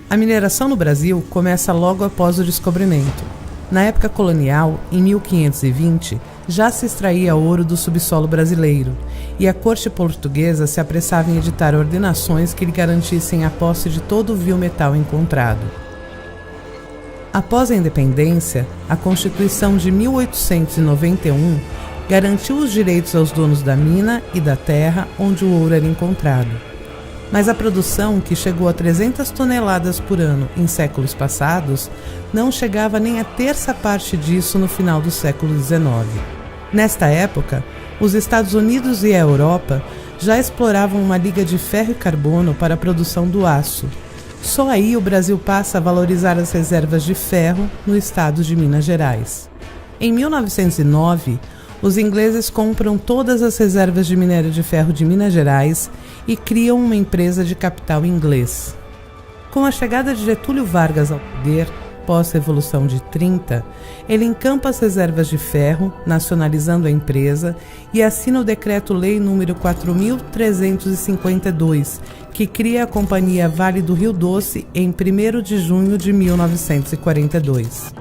A mineração no Brasil começa logo após o descobrimento. Na época colonial, em 1520, já se extraía ouro do subsolo brasileiro, e a corte portuguesa se apressava em editar ordenações que lhe garantissem a posse de todo o vil metal encontrado. Após a independência, a Constituição de 1891 garantiu os direitos aos donos da mina e da terra onde o ouro era encontrado. Mas a produção, que chegou a 300 toneladas por ano em séculos passados, não chegava nem a terça parte disso no final do século XIX. Nesta época, os Estados Unidos e a Europa já exploravam uma liga de ferro e carbono para a produção do aço. Só aí o Brasil passa a valorizar as reservas de ferro no estado de Minas Gerais. Em 1909, os ingleses compram todas as reservas de minério de ferro de Minas Gerais e criam uma empresa de capital inglês. Com a chegada de Getúlio Vargas ao poder, pós-Revolução de 30, ele encampa as reservas de ferro, nacionalizando a empresa, e assina o Decreto-Lei nº 4.352, que cria a Companhia Vale do Rio Doce em 1º de junho de 1942.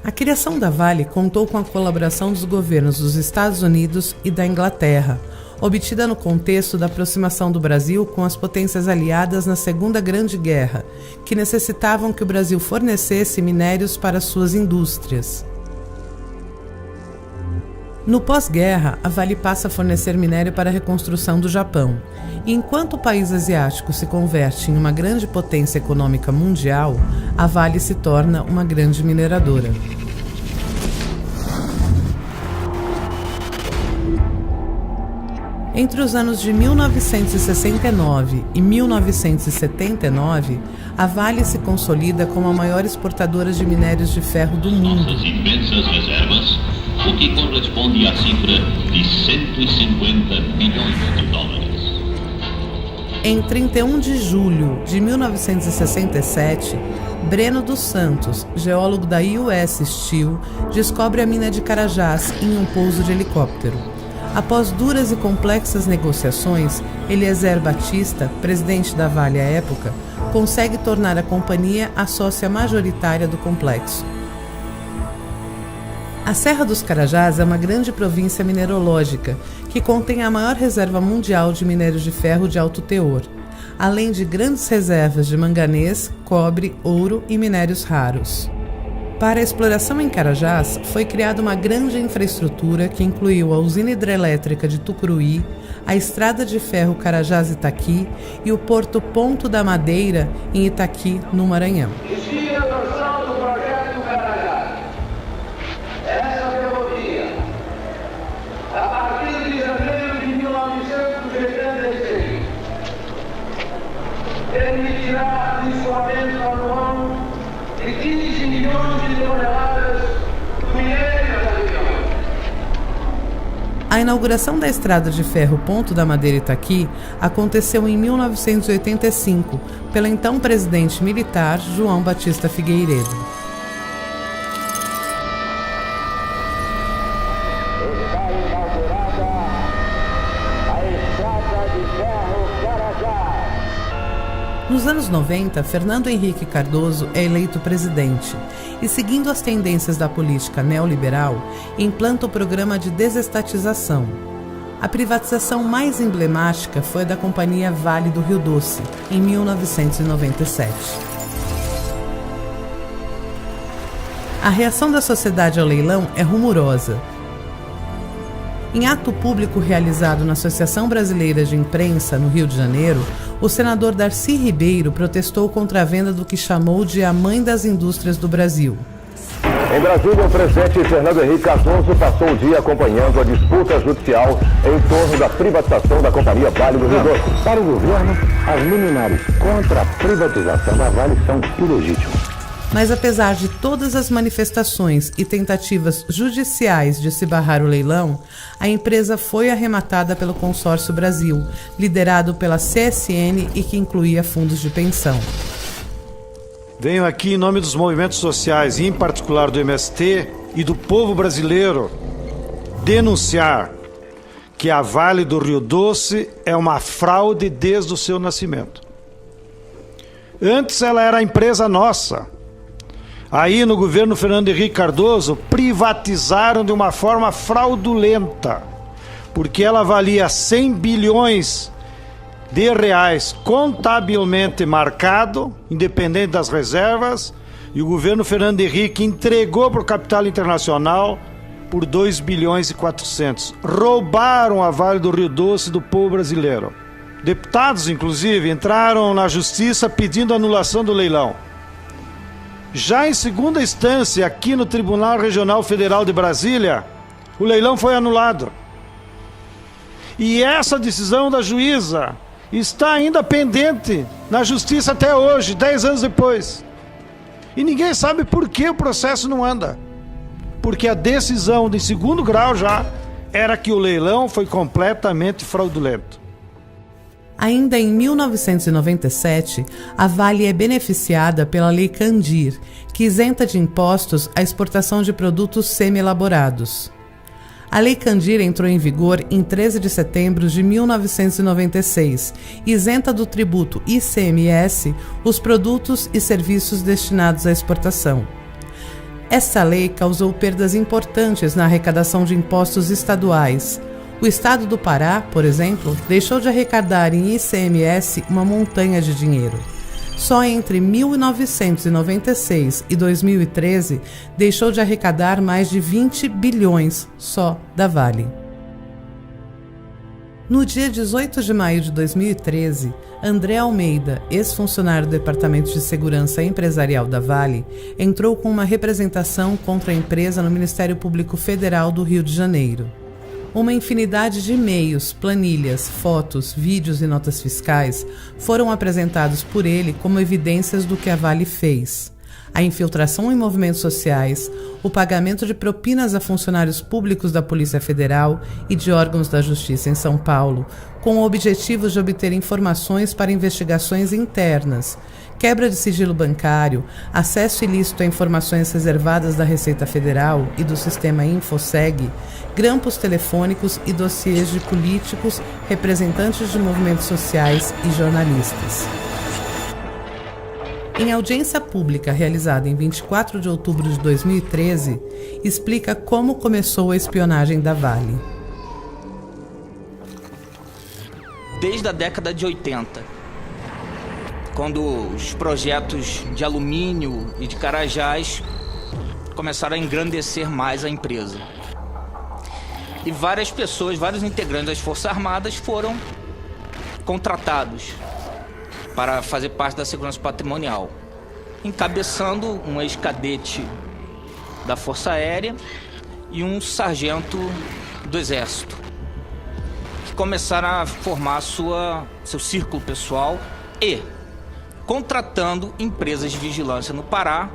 A criação da Vale contou com a colaboração dos governos dos Estados Unidos e da Inglaterra, obtida no contexto da aproximação do Brasil com as potências aliadas na Segunda Grande Guerra, que necessitavam que o Brasil fornecesse minérios para suas indústrias. No pós-guerra, a Vale passa a fornecer minério para a reconstrução do Japão. E enquanto o país asiático se converte em uma grande potência econômica mundial, a Vale se torna uma grande mineradora. Entre os anos de 1969 e 1979, a Vale se consolida como a maior exportadora de minérios de ferro do mundo. Nossas imensas reservas, o que corresponde à cifra de 150 bilhões de dólares. Em 31 de julho de 1967, Breno dos Santos, geólogo da US Steel, descobre a mina de Carajás em um pouso de helicóptero. Após duras e complexas negociações, Eliezer Batista, presidente da Vale à época, consegue tornar a companhia a sócia majoritária do complexo. A Serra dos Carajás é uma grande província mineralógica que contém a maior reserva mundial de minérios de ferro de alto teor, além de grandes reservas de manganês, cobre, ouro e minérios raros. Para a exploração em Carajás, foi criada uma grande infraestrutura que incluiu a usina hidrelétrica de Tucuruí, a estrada de ferro Carajás-Itaqui e o porto Ponto da Madeira, em Itaqui, no Maranhão. Permitirá o escoamento anual de 15 milhões de toneladas do minério da região. A inauguração da estrada de ferro Ponto da Madeira Itaqui aconteceu em 1985, pelo então presidente militar João Batista Figueiredo. Nos anos 90, Fernando Henrique Cardoso é eleito presidente e, seguindo as tendências da política neoliberal, implanta o programa de desestatização. A privatização mais emblemática foi a da Companhia Vale do Rio Doce, em 1997. A reação da sociedade ao leilão é rumorosa. Em ato público realizado na Associação Brasileira de Imprensa, no Rio de Janeiro, o senador Darcy Ribeiro protestou contra a venda do que chamou de a mãe das indústrias do Brasil. Em Brasília, o presidente Fernando Henrique Cardoso passou o dia acompanhando a disputa judicial em torno da privatização da Companhia Vale do Rio Doce. Para o governo, as liminares contra a privatização da Vale são ilegítimas. Mas apesar de todas as manifestações e tentativas judiciais de se barrar o leilão, a empresa foi arrematada pelo Consórcio Brasil, liderado pela CSN e que incluía fundos de pensão. Venho aqui em nome dos movimentos sociais, e em particular do MST e do povo brasileiro, denunciar que a Vale do Rio Doce é uma fraude desde o seu nascimento. Antes ela era a empresa nossa. Aí no governo Fernando Henrique Cardoso privatizaram de uma forma fraudulenta, porque ela valia 100 bilhões de reais contabilmente marcado, independente das reservas, e o governo Fernando Henrique entregou para o capital internacional por 2 bilhões e 400. Roubaram a Vale do Rio Doce do povo brasileiro. Deputados, inclusive, entraram na justiça pedindo anulação do leilão. Já em segunda instância, aqui no Tribunal Regional Federal de Brasília, o leilão foi anulado. E essa decisão da juíza está ainda pendente na justiça até hoje, 10 anos depois. E ninguém sabe por que o processo não anda. Porque a decisão de segundo grau já era que o leilão foi completamente fraudulento. Ainda em 1997, a Vale é beneficiada pela Lei Candir, que isenta de impostos a exportação de produtos semi-elaborados. A Lei Candir entrou em vigor em 13 de setembro de 1996 e isenta do tributo ICMS os produtos e serviços destinados à exportação. Essa lei causou perdas importantes na arrecadação de impostos estaduais. O estado do Pará, por exemplo, deixou de arrecadar em ICMS uma montanha de dinheiro. Só entre 1996 e 2013 deixou de arrecadar mais de 20 bilhões só da Vale. No dia 18 de maio de 2013, André Almeida, ex-funcionário do Departamento de Segurança Empresarial da Vale, entrou com uma representação contra a empresa no Ministério Público Federal do Rio de Janeiro. Uma infinidade de e-mails, planilhas, fotos, vídeos e notas fiscais foram apresentados por ele como evidências do que a Vale fez. A infiltração em movimentos sociais, o pagamento de propinas a funcionários públicos da Polícia Federal e de órgãos da Justiça em São Paulo, com o objetivo de obter informações para investigações internas, quebra de sigilo bancário, acesso ilícito a informações reservadas da Receita Federal e do sistema InfoSeg, grampos telefônicos e dossiês de políticos, representantes de movimentos sociais e jornalistas. Em audiência pública realizada em 24 de outubro de 2013, explica como começou a espionagem da Vale. Desde a década de 80, quando os projetos de alumínio e de Carajás começaram a engrandecer mais a empresa. E várias pessoas, vários integrantes das Forças Armadas foram contratados para fazer parte da segurança patrimonial, encabeçando um ex-cadete da Força Aérea e um sargento do Exército, que começaram a formar seu círculo pessoal e contratando empresas de vigilância no Pará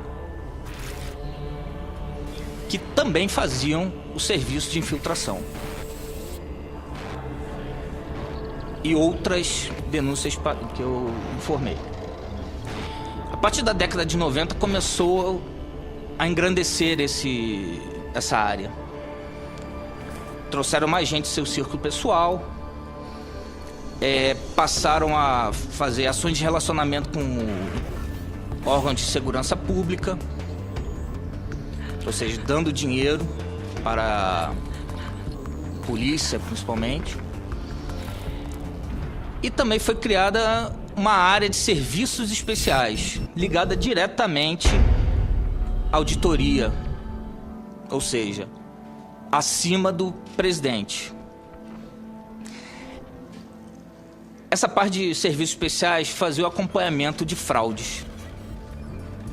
que também faziam o serviço de infiltração. E outras denúncias que eu informei. A partir da década de 90 começou a engrandecer essa área. Trouxeram mais gente do seu círculo pessoal, passaram a fazer ações de relacionamento com órgãos de segurança pública, ou seja, dando dinheiro para a polícia, principalmente. E também foi criada uma área de serviços especiais, ligada diretamente à auditoria, ou seja, acima do presidente. Essa parte de serviços especiais fazia o acompanhamento de fraudes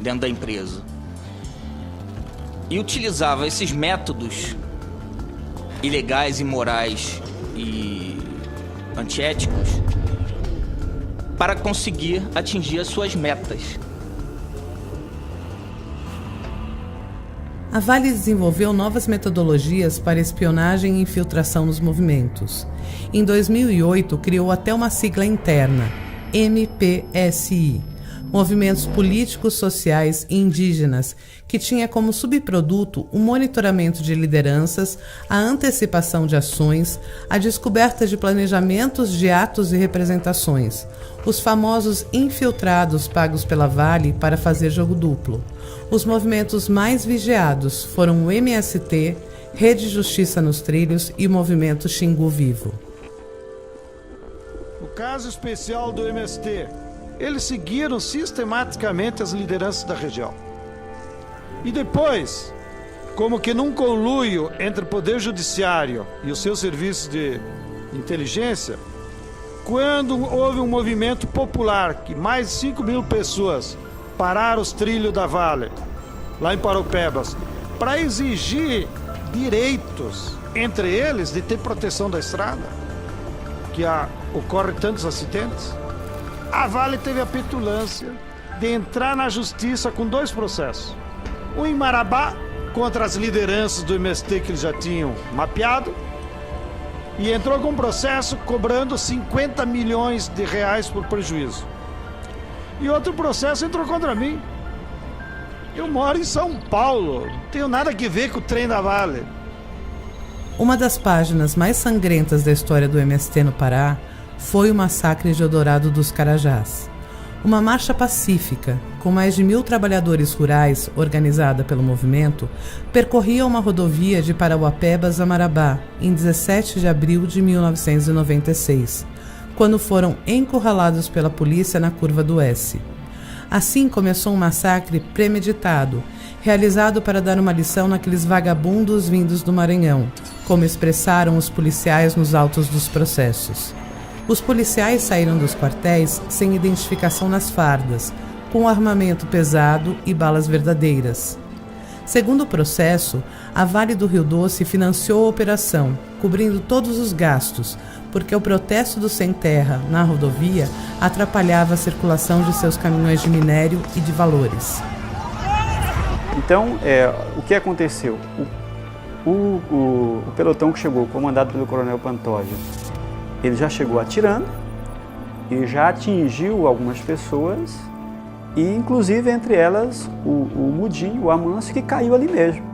dentro da empresa. E utilizava esses métodos ilegais, imorais e antiéticos para conseguir atingir as suas metas. A Vale desenvolveu novas metodologias para espionagem e infiltração nos movimentos. Em 2008, criou até uma sigla interna, MPSI, movimentos políticos, sociais e indígenas, que tinha como subproduto o monitoramento de lideranças, a antecipação de ações, a descoberta de planejamentos de atos e representações, os famosos infiltrados pagos pela Vale para fazer jogo duplo. Os movimentos mais vigiados foram o MST, Rede Justiça nos Trilhos e o Movimento Xingu Vivo. No caso especial do MST, eles seguiram sistematicamente as lideranças da região. E depois, como que num conluio entre o Poder Judiciário e os seus serviços de inteligência, quando houve um movimento popular que mais de 5.000 pessoas pararam os trilhos da Vale, lá em Paropebas, para exigir direitos, entre eles de ter proteção da estrada, que ocorre tantos acidentes, a Vale teve a petulância de entrar na justiça com 2 processos. Um em Marabá, contra as lideranças do MST que eles já tinham mapeado, e entrou com um processo cobrando 50 milhões de reais por prejuízo. E outro processo entrou contra mim. Eu moro em São Paulo, não tenho nada a ver com o trem da Vale. Uma das páginas mais sangrentas da história do MST no Pará foi o massacre de Eldorado dos Carajás. Uma marcha pacífica, com mais de 1.000 trabalhadores rurais, organizada pelo movimento, percorria uma rodovia de Parauapebas a Marabá, em 17 de abril de 1996, quando foram encurralados pela polícia na curva do S. Assim começou um massacre premeditado, realizado para dar uma lição naqueles vagabundos vindos do Maranhão, como expressaram os policiais nos autos dos processos. Os policiais saíram dos quartéis sem identificação nas fardas, com armamento pesado e balas verdadeiras. Segundo o processo, a Vale do Rio Doce financiou a operação, cobrindo todos os gastos, porque o protesto do Sem Terra na rodovia atrapalhava a circulação de seus caminhões de minério e de valores. Então, o que aconteceu? O pelotão que chegou, comandado pelo Coronel Pantoja, ele já chegou atirando e já atingiu algumas pessoas, e inclusive entre elas o Mudim, o Amâncio, que caiu ali mesmo.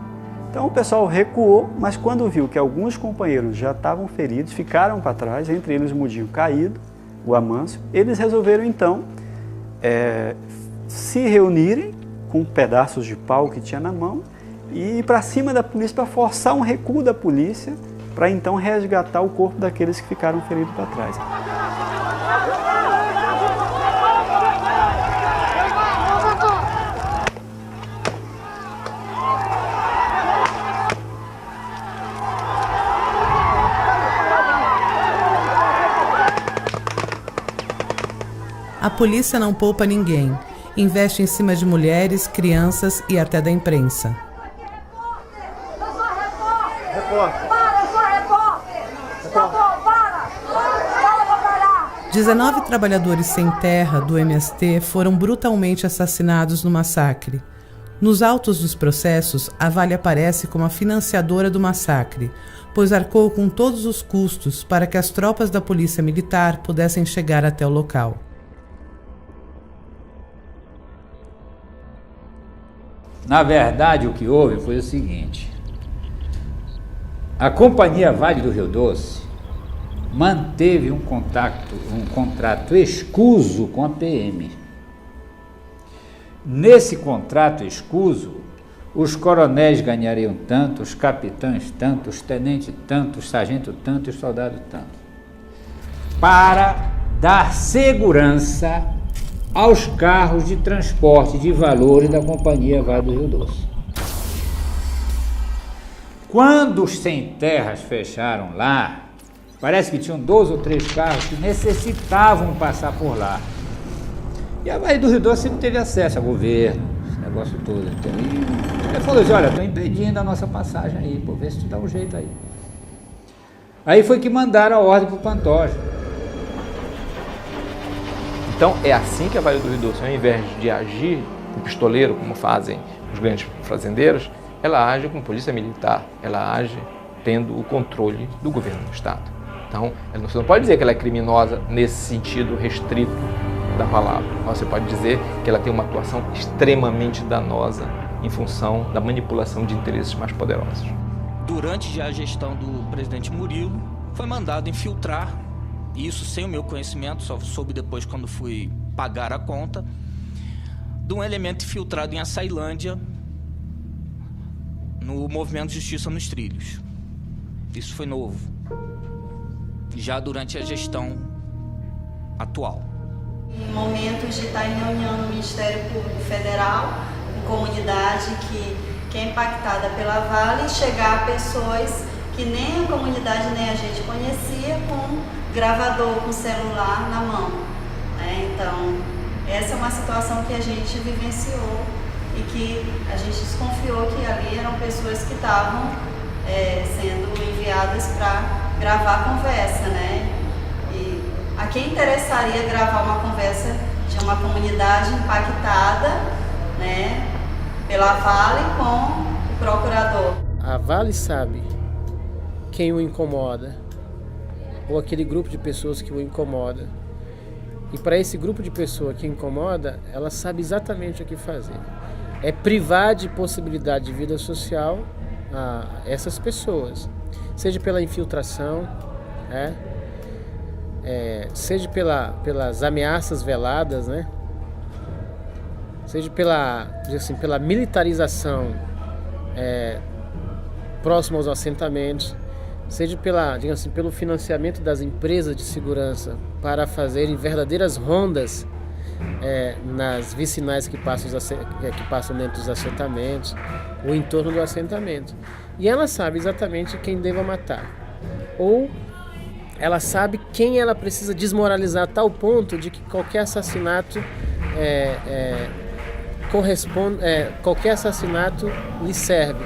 Então o pessoal recuou, mas quando viu que alguns companheiros já estavam feridos, ficaram para trás, entre eles o Mudim caído, o Amâncio, eles resolveram então se reunirem com pedaços de pau que tinha na mão e ir para cima da polícia para forçar um recuo da polícia, para então resgatar o corpo daqueles que ficaram feridos para trás. A polícia não poupa ninguém, investe em cima de mulheres, crianças e até da imprensa. Repórter. 19 trabalhadores sem terra do MST foram brutalmente assassinados no massacre. Nos autos dos processos, a Vale aparece como a financiadora do massacre, pois arcou com todos os custos para que as tropas da polícia militar pudessem chegar até o local. Na verdade, o que houve foi o seguinte: a Companhia Vale do Rio Doce manteve um contrato escuso com a PM. Nesse contrato escuso, os coronéis ganhariam tanto, os capitães tanto, os tenentes tanto, os sargentos tanto e os soldados tanto, para dar segurança aos carros de transporte de valores da Companhia Vale do Rio Doce. Quando os sem terras fecharam lá, parece que tinham 2 ou 3 carros que necessitavam passar por lá. E a Vale do Rio Doce sempre teve acesso ao governo, esse negócio todo. Então, ele falou assim: olha, estou impedindo a nossa passagem aí, pô, vê se tu dá um jeito aí. Aí foi que mandaram a ordem para o Pantoja. Então é assim que a Vale do Rio Doce, ao invés de agir com pistoleiro, como fazem os grandes fazendeiros, ela age com polícia militar, ela age tendo o controle do governo do Estado. Então, você não pode dizer que ela é criminosa nesse sentido restrito da palavra. Você pode dizer que ela tem uma atuação extremamente danosa em função da manipulação de interesses mais poderosos. Durante já a gestão do presidente Murilo, foi mandado infiltrar, isso sem o meu conhecimento, só soube depois quando fui pagar a conta, de um elemento infiltrado em Açailândia, no movimento Justiça nos Trilhos. Isso foi novo, já durante a gestão atual. Em momentos de estar em reunião no Ministério Público Federal, em comunidade que é impactada pela Vale, chegar a pessoas que nem a comunidade nem a gente conhecia, com gravador, com celular na mão. Então, essa é uma situação que a gente vivenciou e que a gente desconfiou que ali eram pessoas que estavam sendo enviadas para gravar a conversa, né? E a quem interessaria gravar uma conversa de uma comunidade impactada, né, pela Vale com o procurador? A Vale sabe quem o incomoda, ou aquele grupo de pessoas que o incomoda. E para esse grupo de pessoas que incomoda, ela sabe exatamente o que fazer. É privar de possibilidade de vida social a essas pessoas, seja pela infiltração, seja pelas ameaças veladas, né? Seja pela militarização próximo aos assentamentos, seja pelo financiamento das empresas de segurança para fazerem verdadeiras rondas nas vicinais que passam dentro dos assentamentos, ou em torno do assentamento. E ela sabe exatamente quem deva matar. Ou ela sabe quem ela precisa desmoralizar a tal ponto de que qualquer assassinato qualquer assassinato lhe serve.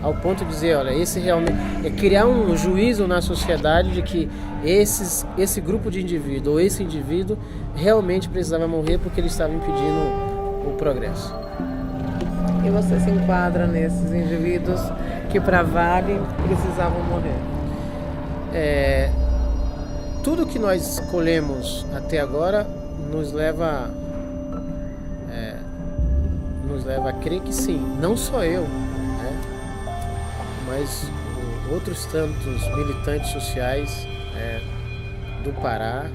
Ao ponto de dizer, olha, esse realmente é criar um juízo na sociedade de que esse grupo de indivíduo ou esse indivíduo realmente precisava morrer porque ele estava impedindo o progresso. E você se enquadra nesses indivíduos que para Vale precisavam morrer? Tudo que nós colhemos até agora nos leva a crer que sim, não só eu, mas outros tantos militantes sociais do Pará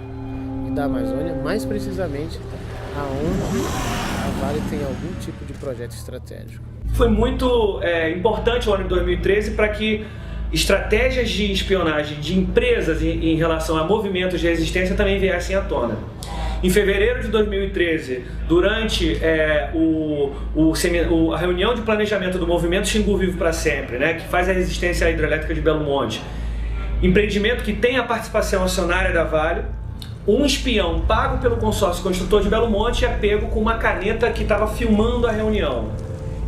e da Amazônia, mais precisamente aonde a Vale tem algum tipo de projeto estratégico. Foi muito importante o ano de 2013 para que estratégias de espionagem de empresas em relação a movimentos de resistência também viessem à tona. Em fevereiro de 2013, durante a reunião de planejamento do movimento Xingu Vivo para Sempre, né, que faz a resistência à hidrelétrica de Belo Monte, empreendimento que tem a participação acionária da Vale, um espião pago pelo consórcio construtor de Belo Monte é pego com uma caneta que estava filmando a reunião.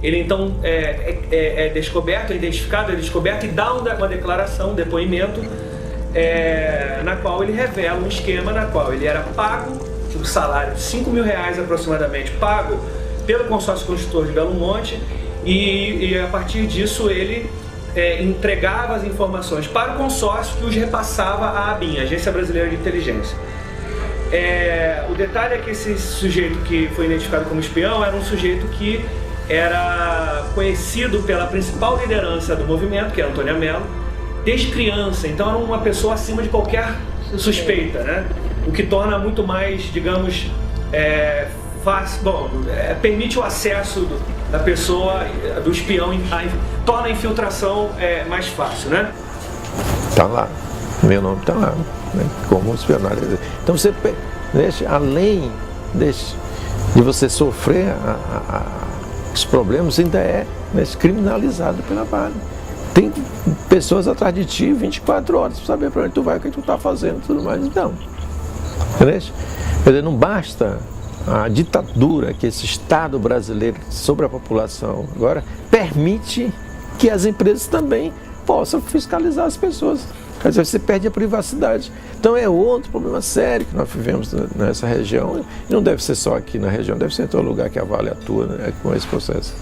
Ele então é descoberto e dá uma declaração, um depoimento, na qual ele revela um esquema na qual ele era pago, um salário de R$5.000 aproximadamente, pago pelo consórcio construtor de Belo Monte, e a partir disso ele entregava as informações para o consórcio, que os repassava à ABIN, Agência Brasileira de Inteligência. O detalhe é que esse sujeito que foi identificado como espião era um sujeito que era conhecido pela principal liderança do movimento, que é a Antônia Mello, desde criança, então era uma pessoa acima de qualquer suspeita, né? O que torna muito mais, digamos, fácil, permite o acesso da pessoa, do espião, torna a infiltração mais fácil, né? Tá lá, meu nome tá lá, né? Como espionagem. Então você, além de você sofrer os problemas, ainda é criminalizado pela Vale. Tem pessoas atrás de ti 24 horas para saber para onde tu vai, o que tu está fazendo e tudo mais. Então, quer dizer, não basta a ditadura que esse Estado brasileiro sobre a população agora permite que as empresas também possam fiscalizar as pessoas. Quer dizer, você perde a privacidade. Então é outro problema sério que nós vivemos nessa região. E não deve ser só aqui na região, deve ser em todo lugar que a Vale atua, né, com esse processo.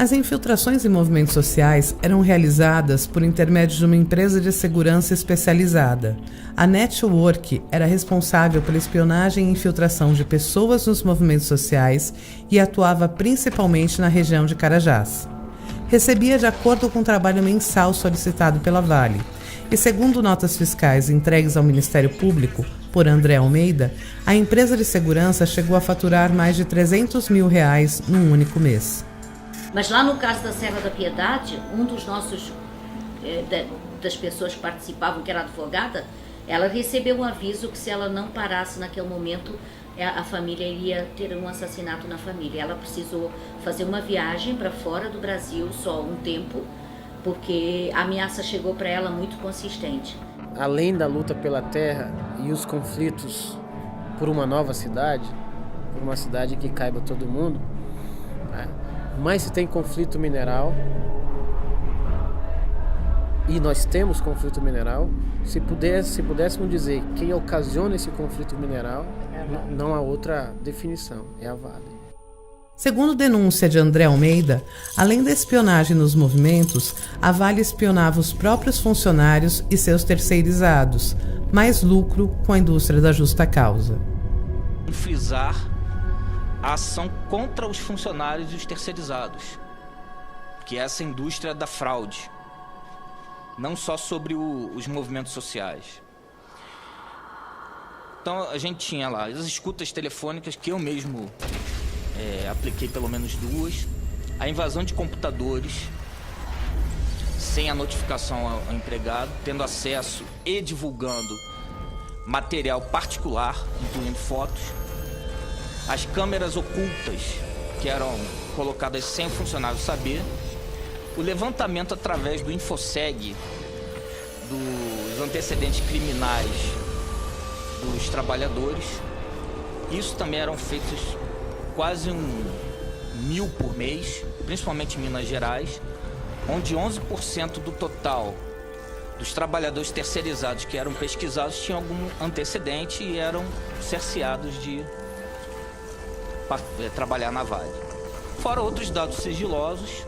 As infiltrações em movimentos sociais eram realizadas por intermédio de uma empresa de segurança especializada. A Network era responsável pela espionagem e infiltração de pessoas nos movimentos sociais e atuava principalmente na região de Carajás. Recebia de acordo com o trabalho mensal solicitado pela Vale. E segundo notas fiscais entregues ao Ministério Público por André Almeida, a empresa de segurança chegou a faturar mais de R$300 mil num único mês. Mas lá no caso da Serra da Piedade, um dos nossos, das pessoas que participavam, que era advogada, ela recebeu um aviso que se ela não parasse naquele momento, a família iria ter um assassinato na família. Ela precisou fazer uma viagem para fora do Brasil só um tempo, porque a ameaça chegou para ela muito consistente. Além da luta pela terra e os conflitos por uma nova cidade, por uma cidade que caiba todo mundo, mas se tem conflito mineral, e nós temos conflito mineral, se pudéssemos dizer quem ocasiona esse conflito mineral, não há outra definição, é a Vale. Segundo denúncia de André Almeida, além da espionagem nos movimentos, a Vale espionava os próprios funcionários e seus terceirizados, mais lucro com a indústria da justa causa. Frisar a ação contra os funcionários e os terceirizados, que é essa indústria da fraude, não só sobre os movimentos sociais. Então a gente tinha lá as escutas telefônicas, que eu mesmo apliquei pelo menos 2, a invasão de computadores sem a notificação ao empregado, tendo acesso e divulgando material particular, incluindo fotos, as câmeras ocultas que eram colocadas sem o funcionário saber, o levantamento através do InfoSeg dos antecedentes criminais dos trabalhadores. Isso também eram feitos quase 1.000 por mês, principalmente em Minas Gerais, onde 11% do total dos trabalhadores terceirizados que eram pesquisados tinham algum antecedente e eram cerceados de trabalhar na Vale. Fora outros dados sigilosos,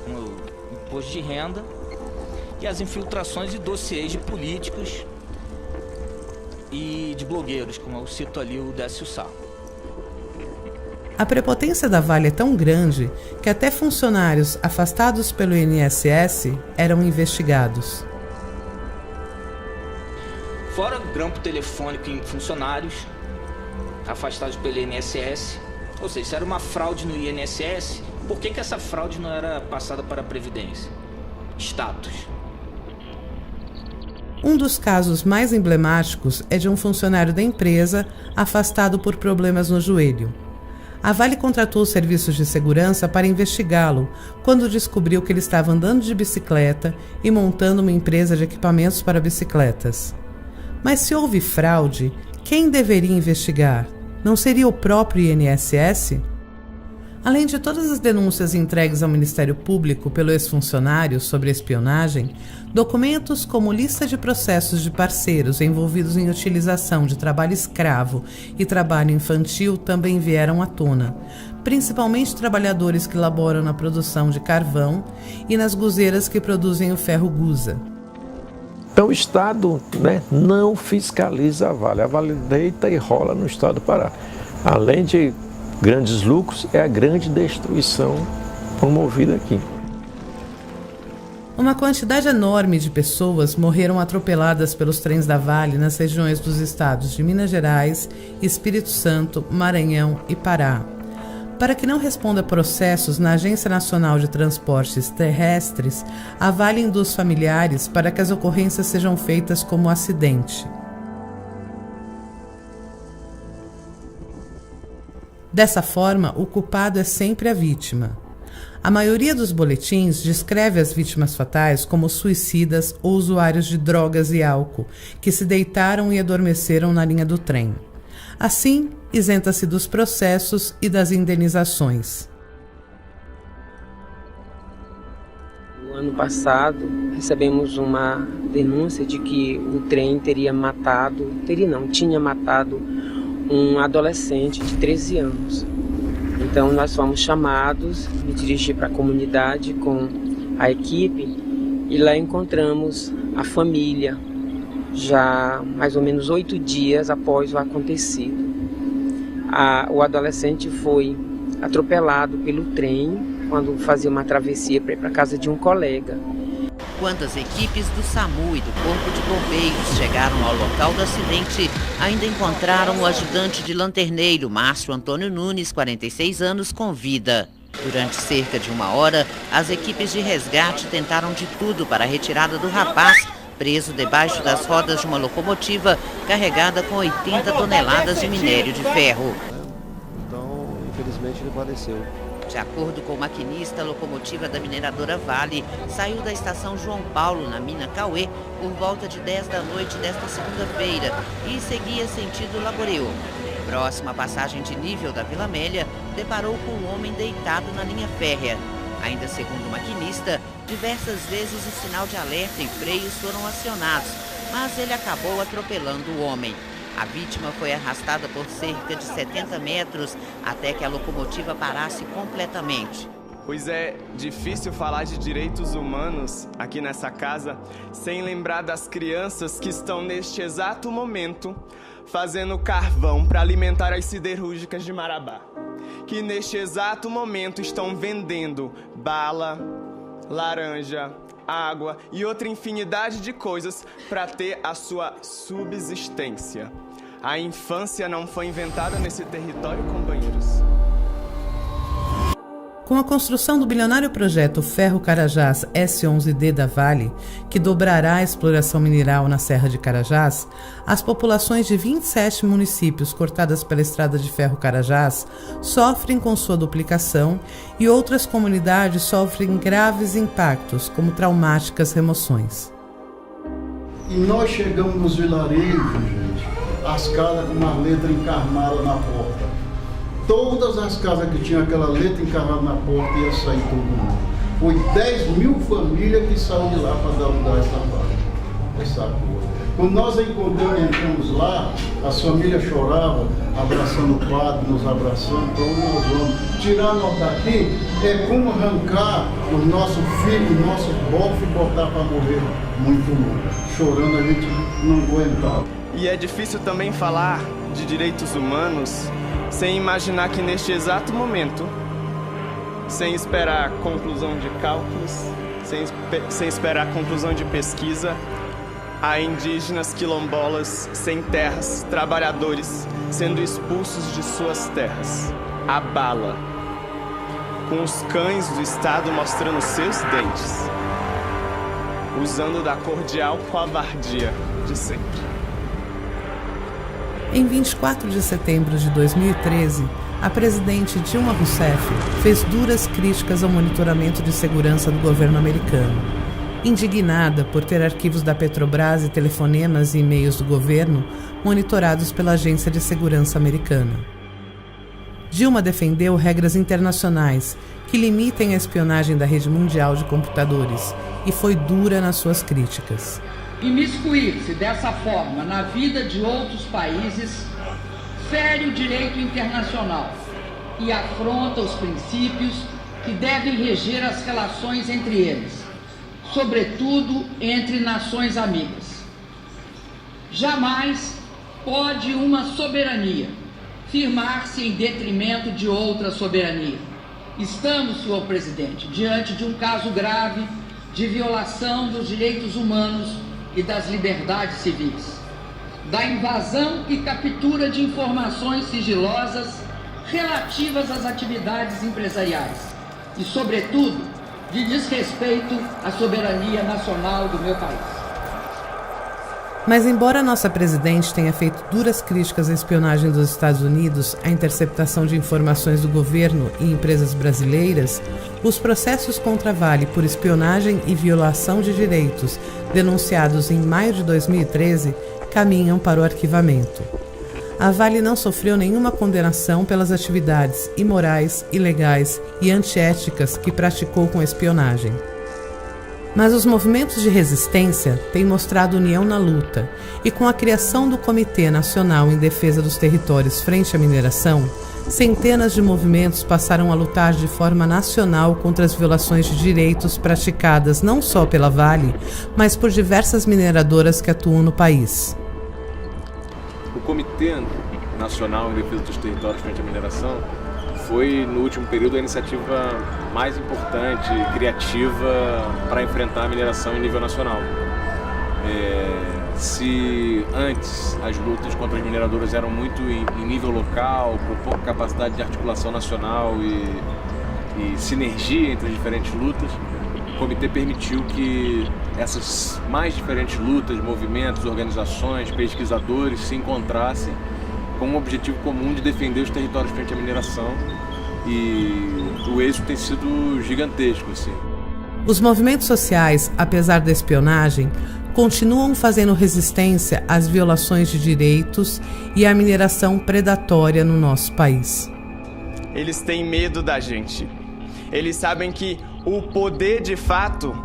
como o imposto de renda e as infiltrações de dossiês de políticos e de blogueiros, como eu cito ali o Décio Sá. A prepotência da Vale é tão grande que até funcionários afastados pelo INSS eram investigados. Fora grampo telefônico em funcionários afastados pelo INSS, ou seja, se era uma fraude no INSS, por que essa fraude não era passada para a Previdência? Status. Um dos casos mais emblemáticos é de um funcionário da empresa afastado por problemas no joelho. A Vale contratou serviços de segurança para investigá-lo quando descobriu que ele estava andando de bicicleta e montando uma empresa de equipamentos para bicicletas. Mas se houve fraude, quem deveria investigar? Não seria o próprio INSS? Além de todas as denúncias entregues ao Ministério Público pelo ex-funcionário sobre espionagem, documentos como lista de processos de parceiros envolvidos em utilização de trabalho escravo e trabalho infantil também vieram à tona, principalmente trabalhadores que laboram na produção de carvão e nas guzeiras que produzem o ferro gusa. Então o Estado, não fiscaliza a Vale deita e rola no Estado do Pará. Além de grandes lucros, é a grande destruição promovida aqui. Uma quantidade enorme de pessoas morreram atropeladas pelos trens da Vale nas regiões dos estados de Minas Gerais, Espírito Santo, Maranhão e Pará. Para que não responda a processos na Agência Nacional de Transportes Terrestres, a Vale induz familiares para que as ocorrências sejam feitas como acidente. Dessa forma, o culpado é sempre a vítima. A maioria dos boletins descreve as vítimas fatais como suicidas ou usuários de drogas e álcool, que se deitaram e adormeceram na linha do trem. Assim, isenta-se dos processos e das indenizações. No ano passado, recebemos uma denúncia de que o trem tinha matado um adolescente de 13 anos. Então nós fomos chamados, me dirigi para a comunidade com a equipe e lá encontramos a família, já mais ou menos 8 dias após o acontecido. O adolescente foi atropelado pelo trem quando fazia uma travessia para ir para a casa de um colega. Quando as equipes do SAMU e do Corpo de Bombeiros chegaram ao local do acidente, ainda encontraram o ajudante de lanterneiro, Márcio Antônio Nunes, 46 anos, com vida. Durante cerca de 1 hora, as equipes de resgate tentaram de tudo para a retirada do rapaz, preso debaixo das rodas de uma locomotiva carregada com 80 toneladas de minério de ferro. Então, infelizmente, ele faleceu. De acordo com o maquinista, a locomotiva da mineradora Vale saiu da estação João Paulo, na mina Cauê, por volta de 10 da noite desta segunda-feira e seguia sentido Laboreô. Próximo à passagem de nível da Vila Amélia, deparou com um homem deitado na linha férrea. Ainda segundo o maquinista, diversas vezes o sinal de alerta e freios foram acionados, mas ele acabou atropelando o homem. A vítima foi arrastada por cerca de 70 metros até que a locomotiva parasse completamente. Pois é difícil falar de direitos humanos aqui nessa casa sem lembrar das crianças que estão neste exato momento fazendo carvão para alimentar as siderúrgicas de Marabá, que neste exato momento estão vendendo bala, laranja, água e outra infinidade de coisas para ter a sua subsistência. A infância não foi inventada nesse território, companheiros. Com a construção do bilionário projeto Ferro Carajás S11D da Vale, que dobrará a exploração mineral na Serra de Carajás, as populações de 27 municípios cortadas pela estrada de ferro Carajás sofrem com sua duplicação e outras comunidades sofrem graves impactos, como traumáticas remoções. E nós chegamos nos vilarejos, gente, as casas com uma letra encarnada na porta. Todas as casas que tinham aquela letra encarnada na porta ia sair todo mundo. Foi 10.000 famílias que saíram de lá para dar essa vaga, essa rua. Quando nós entramos lá, as famílias choravam, abraçando o padre, nos abraçando, para onde nós vamos. Tirar nós daqui é como arrancar os nossos filhos, os nossos bofos e botar para morrer muito longe. Chorando a gente não aguentava. E é difícil também falar de direitos humanos sem imaginar que neste exato momento, sem esperar conclusão de cálculos, sem esperar conclusão de pesquisa, há indígenas quilombolas sem terras, trabalhadores sendo expulsos de suas terras, à bala, com os cães do Estado mostrando seus dentes, usando da cordial covardia de sempre. Em 24 de setembro de 2013, a presidente Dilma Rousseff fez duras críticas ao monitoramento de segurança do governo americano. Indignada por ter arquivos da Petrobras e telefonemas e e-mails do governo monitorados pela Agência de Segurança Americana. Dilma defendeu regras internacionais que limitem a espionagem da rede mundial de computadores e foi dura nas suas críticas. Imiscuir-se dessa forma na vida de outros países fere o direito internacional e afronta os princípios que devem reger as relações entre eles, sobretudo entre nações amigas. Jamais pode uma soberania firmar-se em detrimento de outra soberania. Estamos, senhor presidente, diante de um caso grave de violação dos direitos humanos e das liberdades civis, da invasão e captura de informações sigilosas relativas às atividades empresariais e, sobretudo, de desrespeito à soberania nacional do meu país. Mas embora a nossa presidente tenha feito duras críticas à espionagem dos Estados Unidos, à interceptação de informações do governo e empresas brasileiras, os processos contra a Vale por espionagem e violação de direitos, denunciados em maio de 2013, caminham para o arquivamento. A Vale não sofreu nenhuma condenação pelas atividades imorais, ilegais e antiéticas que praticou com espionagem. Mas os movimentos de resistência têm mostrado união na luta, e com a criação do Comitê Nacional em Defesa dos Territórios frente à mineração, centenas de movimentos passaram a lutar de forma nacional contra as violações de direitos praticadas não só pela Vale, mas por diversas mineradoras que atuam no país. O Comitê Nacional em Defesa dos Territórios frente à Mineração foi, no último período, a iniciativa mais importante e criativa para enfrentar a mineração em nível nacional. Se antes as lutas contra as mineradoras eram muito em nível local, com pouca capacidade de articulação nacional e sinergia entre as diferentes lutas, o comitê permitiu que essas mais diferentes lutas, movimentos, organizações, pesquisadores se encontrassem com um objetivo comum de defender os territórios frente à mineração, e o êxito tem sido gigantesco, assim. Os movimentos sociais, apesar da espionagem, continuam fazendo resistência às violações de direitos e à mineração predatória no nosso país. Eles têm medo da gente. Eles sabem que o poder de fato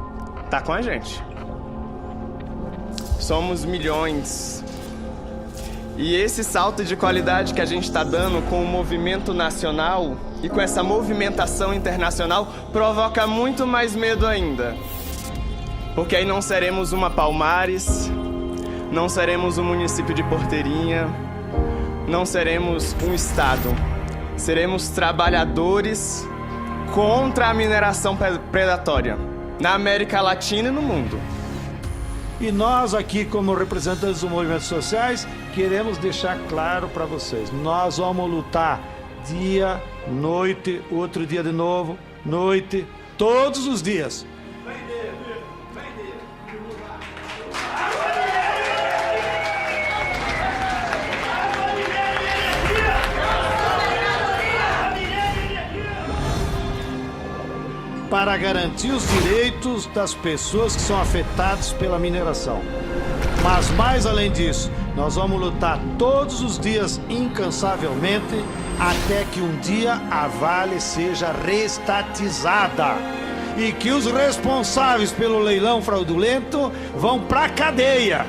está com a gente. Somos milhões. E esse salto de qualidade que a gente está dando com o movimento nacional e com essa movimentação internacional provoca muito mais medo ainda. Porque aí não seremos uma Palmares, não seremos um município de Porteirinha, não seremos um estado. Seremos trabalhadores contra a mineração predatória na América Latina e no mundo. E nós aqui, como representantes dos movimentos sociais, queremos deixar claro para vocês, nós vamos lutar dia, noite, outro dia de novo, noite, todos os dias. Para garantir os direitos das pessoas que são afetadas pela mineração. Mas mais além disso, nós vamos lutar todos os dias incansavelmente até que um dia a Vale seja reestatizada e que os responsáveis pelo leilão fraudulento vão para a cadeia.